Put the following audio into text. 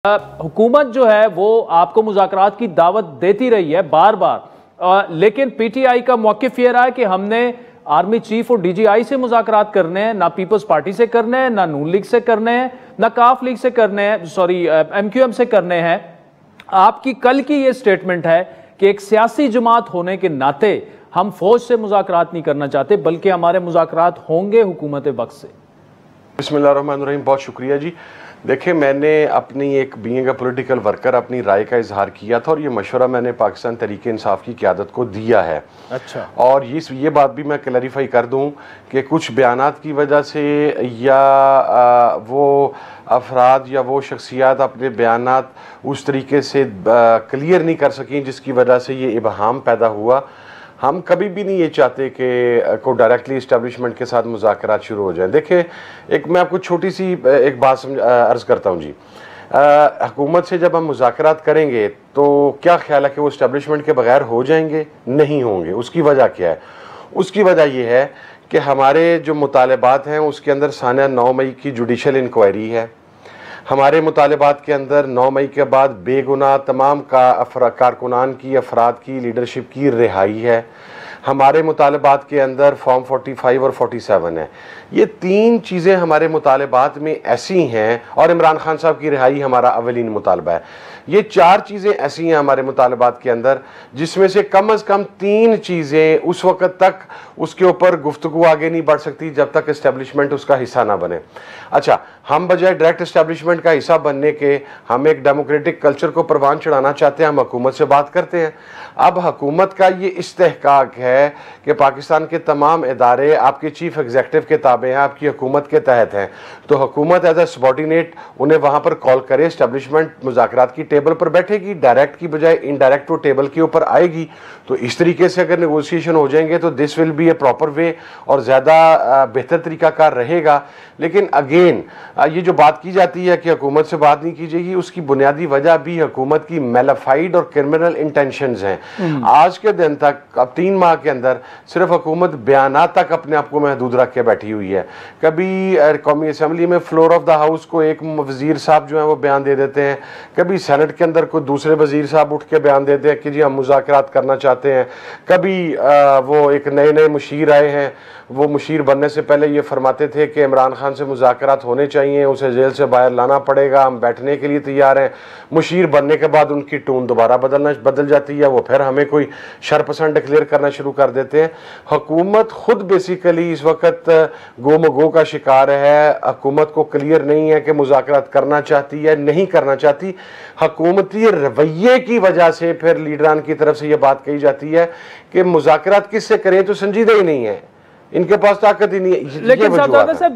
हुकूमत जो है वो आपको मुज़ाकरात की दावत देती रही है बार बार, लेकिन पीटीआई का मौक़िफ़ ये रहा है कि हमने आर्मी चीफ और डीजीआई से मुज़ाकरात करने हैं, ना पीपल्स पार्टी से करने हैं, ना नून लीग से करने हैं, ना काफ लीग से करने हैं, सॉरी एमक्यूएम से करने हैं। आपकी कल की ये स्टेटमेंट है कि एक सियासी जमात होने के नाते हम फौज से मुज़ाकरात नहीं करना चाहते, बल्कि हमारे मुज़ाकरात होंगे हुकूमत वक्त से। बिस्मिल्लाहिर्रहमानिर्रहीम, बहुत शुक्रिया जी। देखिए, मैंने अपनी एक बीइंग अ पॉलिटिकल वर्कर अपनी राय का इजहार किया था और ये मशवरा मैंने पाकिस्तान तहरीक इंसाफ की क़यादत को दिया है। अच्छा। और ये बात भी मैं क्लैरिफाई कर दूं कि कुछ बयानात की वजह से या वो अफराद या वो शख्सियात अपने बयानात उस तरीके से क्लियर नहीं कर सकें जिसकी वजह से ये इबहाम पैदा हुआ। हम कभी भी नहीं ये चाहते कि को डायरेक्टली इस्टेब्लिशमेंट के साथ मुज़ाकरात शुरू हो जाएं। देखिए, एक मैं आपको छोटी सी एक बात अर्ज़ करता हूँ जी। हुकूमत से जब हम मुज़ाकरात करेंगे तो क्या ख्याल है कि वो इस्टेब्लिशमेंट के बगैर हो जाएंगे? नहीं होंगे। उसकी वजह क्या है? उसकी वजह ये है कि हमारे जो मुतालबात हैं उसके अंदर सानिया 9 मई की जुडिशल इंक्वायरी है। हमारे मुतालबात के अंदर 9 मई के बाद बेगुनाह तमाम कारकुनान की, अफराद की, लीडरशिप की रिहाई है। हमारे मुतालबात के अंदर फॉर्म 45 और 47 है। ये तीन चीज़ें हमारे मुतालबात में ऐसी हैं, और इमरान खान साहब की रिहाई हमारा अवलीन मुतालबा है। ये चार चीज़ें ऐसी हैं हमारे मुतालबात के अंदर जिसमें से कम अज़ कम तीन चीज़ें उस वक़्त तक उसके ऊपर गुफ्तगू आगे नहीं बढ़ सकती जब तक इस्टेब्लिशमेंट उसका हिस्सा ना बने। अच्छा, हम बजाय डायरेक्ट इस्टेब्लिशमेंट का हिस्सा बनने के हम एक डेमोक्रेटिक कल्चर को परवान चढ़ाना चाहते हैं, हम हुकूमत से बात करते हैं। अब हुकूमत का ये इस्तेहकाक है कि पाकिस्तान के तमाम इदारे आपके चीफ एग्जीक्यूटिव के ताबे हैं, आपकी हुकूमत के तहत हैं, तो हुकूमत एज ए सबॉर्डिनेट उन्हें वहाँ पर कॉल करे, इस्टेब्लिशमेंट मुज़ाकरात की टेबल पर बैठेगी, डायरेक्ट की बजाय इनडायरेक्ट वो टेबल के ऊपर आएगी। तो इस तरीके से अगर नेगोशिएशन हो जाएंगे तो this will be A proper way और ज़्यादा बेहतर तरीकाकार रहेगा। लेकिन अगेन ये जो बात की जाती है कि हुकूमत से बात नहीं की जाएगी, उसकी बुनियादी वजह भी हुकूमत की मेलाफाइड और क्रिमिनल इंटेंशंस हैं। आज के दिन तक, अब 3 माह के अंदर सिर्फ हुकूमत बयानात तक अपने आप को महदूद रख के बैठी हुई है। कभी कौमी असम्बली में फ्लोर ऑफ द हाउस को एक वजीर साहब जो है वो बयान दे देते हैं, कभी सेनेट के अंदर कोई दूसरे वजीर साहब उठ के बयान देते हैं कि जी हम मुज़ाकरात करना चाहते हैं। कभी वो एक नए मुशीर आए हैं, वो मुशीर बनने से पहले ये फरमाते थे कि इमरान खान से मुज़ाकरात होने चाहिए, उसे जेल से बाहर लाना पड़ेगा, हम बैठने के लिए तैयार हैं। मुशीर बनने के बाद उनकी टून दोबारा बदल जाती है, वो फिर हमें कोई शरपसंद डिक्लेयर करना शुरू कर देते हैं। हुकूमत खुद बेसिकली इस वक्त गोमगो का शिकार है। हुकूमत को क्लियर नहीं है कि मुज़ाकरात करना चाहती है नहीं करना चाहती। हुकूमती रवैये की वजह से फिर लीडरान की तरफ से ये बात कही जाती है कि मुज़ाकरात किससे करें, तो संजीदा ही नहीं है, इनके पास ताकत ही नहीं है। लेकिन